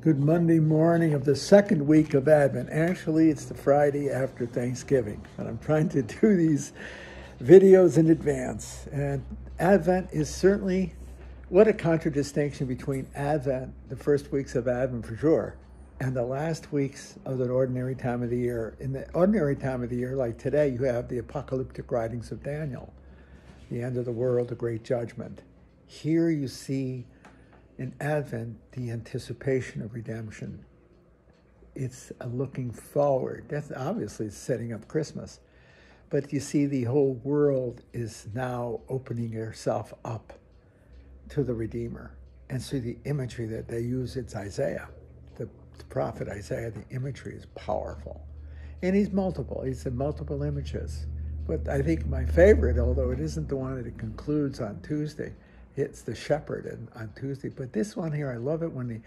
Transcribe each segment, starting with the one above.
Good Monday morning of the second week of Advent. Actually, it's the Friday after Thanksgiving, and I'm trying to do these videos in advance. And Advent is certainly, what a contradistinction between Advent, the first weeks of Advent for sure, and the last weeks of the ordinary time of the year. In the ordinary time of the year, like today, you have the apocalyptic writings of Daniel, the end of the world, the great judgment. Here you see in Advent, the anticipation of redemption. It's a looking forward. That's obviously setting up Christmas. But you see, the whole world is now opening itself up to the Redeemer. And so the imagery that they use, it's Isaiah, the prophet Isaiah. The imagery is powerful. And he's multiple. He's in multiple images. But I think my favorite, although it isn't the one that it concludes on Tuesday, it's the shepherd on Tuesday. But this one here, I love it when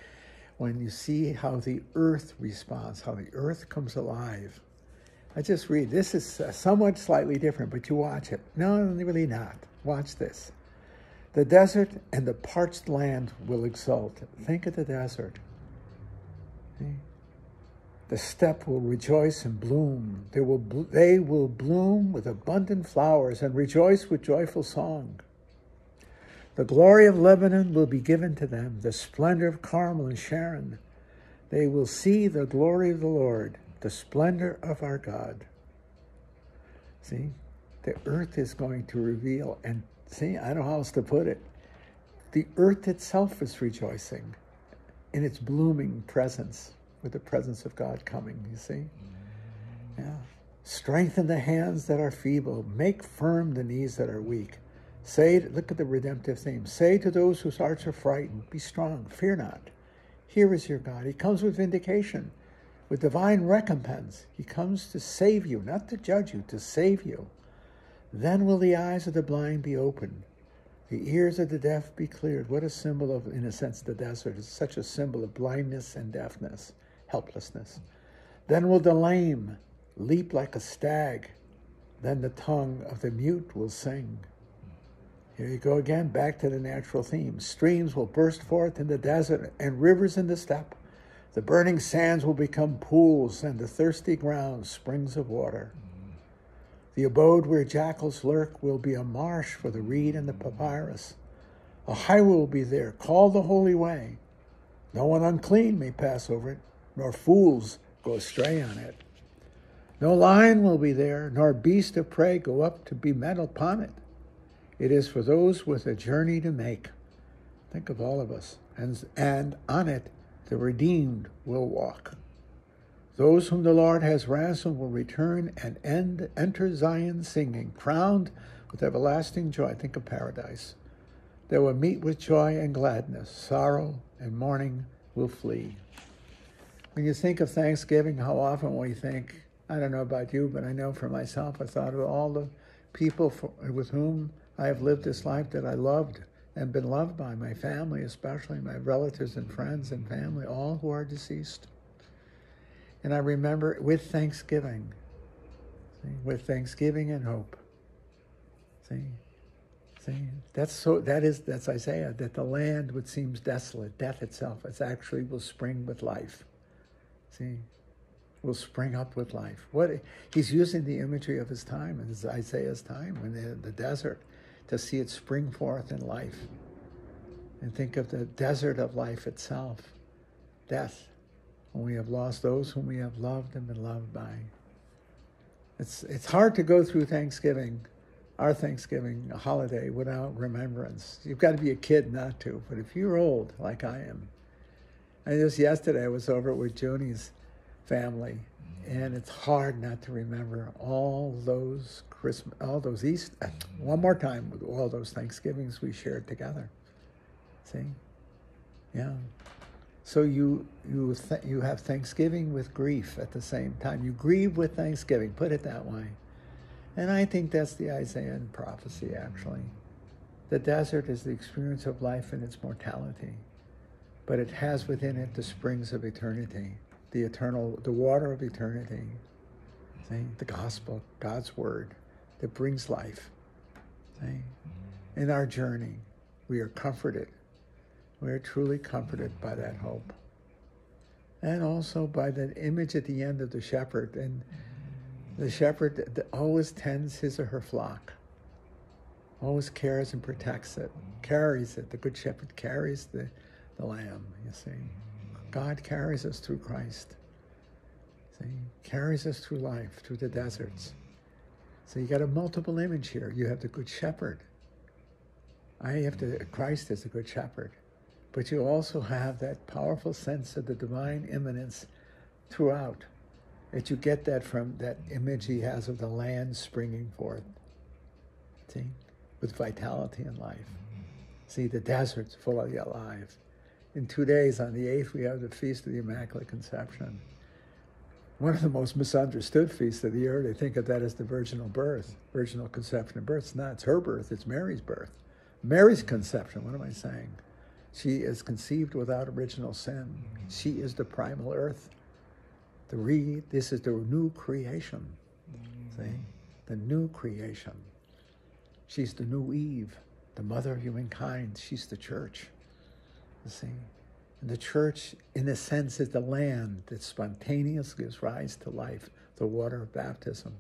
you see how the earth responds, how the earth comes alive. I just read. This is somewhat slightly different, but you watch it. No, really not. Watch this. The desert and the parched land will exult. Think of the desert. See? The steppe will rejoice and bloom. They will bloom with abundant flowers and rejoice with joyful song. The glory of Lebanon will be given to them, the splendor of Carmel and Sharon. They will see the glory of the Lord, the splendor of our God. See, the earth is going to reveal, and see, I don't know how else to put it. The earth itself is rejoicing in its blooming presence, with the presence of God coming, you see? Yeah. Strengthen the hands that are feeble, make firm the knees that are weak. Say, look at the redemptive theme. Say to those whose hearts are frightened, be strong, fear not. Here is your God. He comes with vindication, with divine recompense. He comes to save you, not to judge you, to save you. Then will the eyes of the blind be opened, the ears of the deaf be cleared. What a symbol of, in a sense, the desert is such a symbol of blindness and deafness, helplessness. Then will the lame leap like a stag. Then the tongue of the mute will sing. Here you go again, back to the natural theme. Streams will burst forth in the desert and rivers in the steppe. The burning sands will become pools and the thirsty ground springs of water. The abode where jackals lurk will be a marsh for the reed and the papyrus. A highway will be there, called the Holy Way. No one unclean may pass over it, nor fools go astray on it. No lion will be there, nor beast of prey go up to be met upon it. It is for those with a journey to make. Think of all of us. And on it, the redeemed will walk. Those whom the Lord has ransomed will return and enter Zion singing, crowned with everlasting joy. Think of paradise. They will meet with joy and gladness. Sorrow and mourning will flee. When you think of Thanksgiving, how often we think, I don't know about you, but I know for myself, I thought of all the people with whom I have lived this life that I loved and been loved by, my family, especially my relatives and friends and family, all who are deceased. And I remember with thanksgiving and hope. That's Isaiah, that the land which seems desolate, death itself, actually will spring with life. Will spring up with life. He's using the imagery of his time, and it's Isaiah's time, when the desert, to see it spring forth in life. And think of the desert of life itself, death, when we have lost those whom we have loved and been loved by. It's hard to go through Thanksgiving, our Thanksgiving holiday, without remembrance. You've got to be a kid not to, but if you're old, like I am. And just yesterday I was over with Junie's family, and it's hard not to remember all those Christmas, all those Easter, one more time, with all those Thanksgivings we shared together. See? Yeah. So you have Thanksgiving with grief at the same time. You grieve with Thanksgiving, put it that way. And I think that's the Isaiah prophecy, actually. The desert is the experience of life and its mortality, but it has within it the springs of eternity, the water of eternity. See? The gospel, God's word, that brings life. See? In our journey, we are comforted. We are truly comforted by that hope. and also by the image at the end of the shepherd. And the shepherd always tends his or her flock, always cares and protects it, carries it. The good shepherd carries the lamb, you see. God carries us through Christ. See, carries us through life, through the deserts. So you got a multiple image here. You have the good shepherd. I have Christ as the good shepherd. But you also have that powerful sense of the divine immanence throughout. That you get that from that image he has of the land springing forth. See? With vitality and life. See, the desert's full of alive. In 2 days, on the 8th, we have the Feast of the Immaculate Conception. One of the most misunderstood feasts of the year. They think of that as the virginal birth, virginal conception and birth. It's not. It's her birth. It's Mary's birth. Mary's conception, what am I saying? She is conceived without original sin. She is the primal earth. This is the new creation. See? The new creation. She's the new Eve, the mother of humankind. She's the church. You see? And the church, in a sense, is the land that spontaneously gives rise to life, the water of baptism.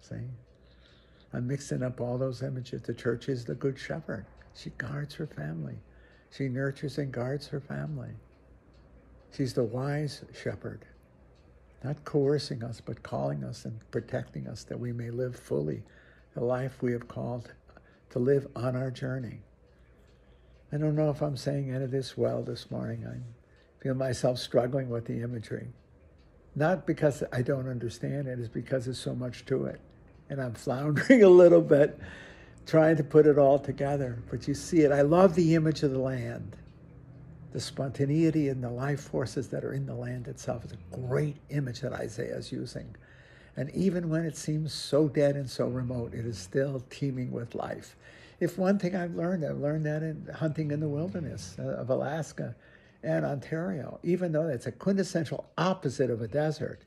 See? I'm mixing up all those images. The church is the good shepherd. She guards her family. She nurtures and guards her family. She's the wise shepherd, not coercing us, but calling us and protecting us that we may live fully the life we have called to live on our journey. I don't know if I'm saying any of this well this morning. I feel myself struggling with the imagery. Not because I don't understand it, it's because there's so much to it. And I'm floundering a little bit, trying to put it all together. But you see it. I love the image of the land. The spontaneity and the life forces that are in the land itself is a great image that Isaiah is using. And even when it seems so dead and so remote, it is still teeming with life. If one thing I've learned that in hunting in the wilderness of Alaska and Ontario. Even though it's a quintessential opposite of a desert,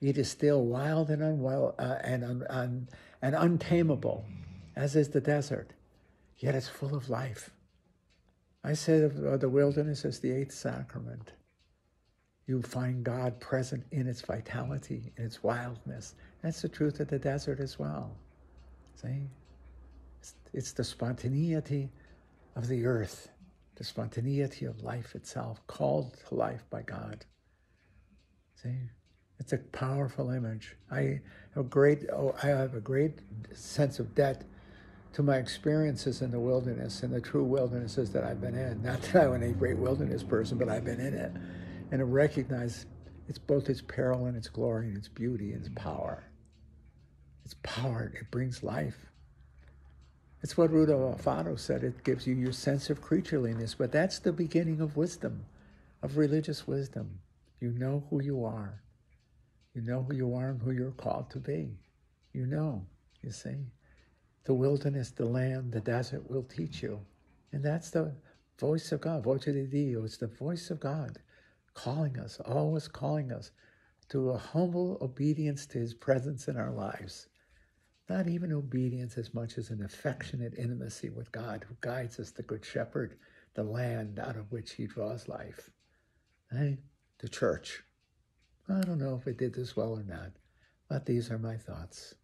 it is still wild and and untamable, as is the desert. Yet it's full of life. I said of the wilderness as the eighth sacrament. You find God present in its vitality, in its wildness. That's the truth of the desert as well. See? It's the spontaneity of the earth, the spontaneity of life itself, called to life by God. See? It's a powerful image. I have a great sense of debt to my experiences in the wilderness, in the true wildernesses that I've been in. Not that I'm a great wilderness person, but I've been in it. And to recognize it's both its peril and its glory and its beauty and its power. Its power, it brings life. It's what Rudolf Otto said, it gives you your sense of creatureliness, but that's the beginning of wisdom, of religious wisdom. You know who you are. You know who you are and who you're called to be. You know, you see. The wilderness, the land, the desert will teach you. And that's the voice of God, voce de Dio. It's the voice of God calling us, always calling us to a humble obedience to his presence in our lives. Not even obedience as much as an affectionate intimacy with God who guides us, the good shepherd, the land out of which he draws life. Hey, the church. I don't know if I did this well or not, but these are my thoughts.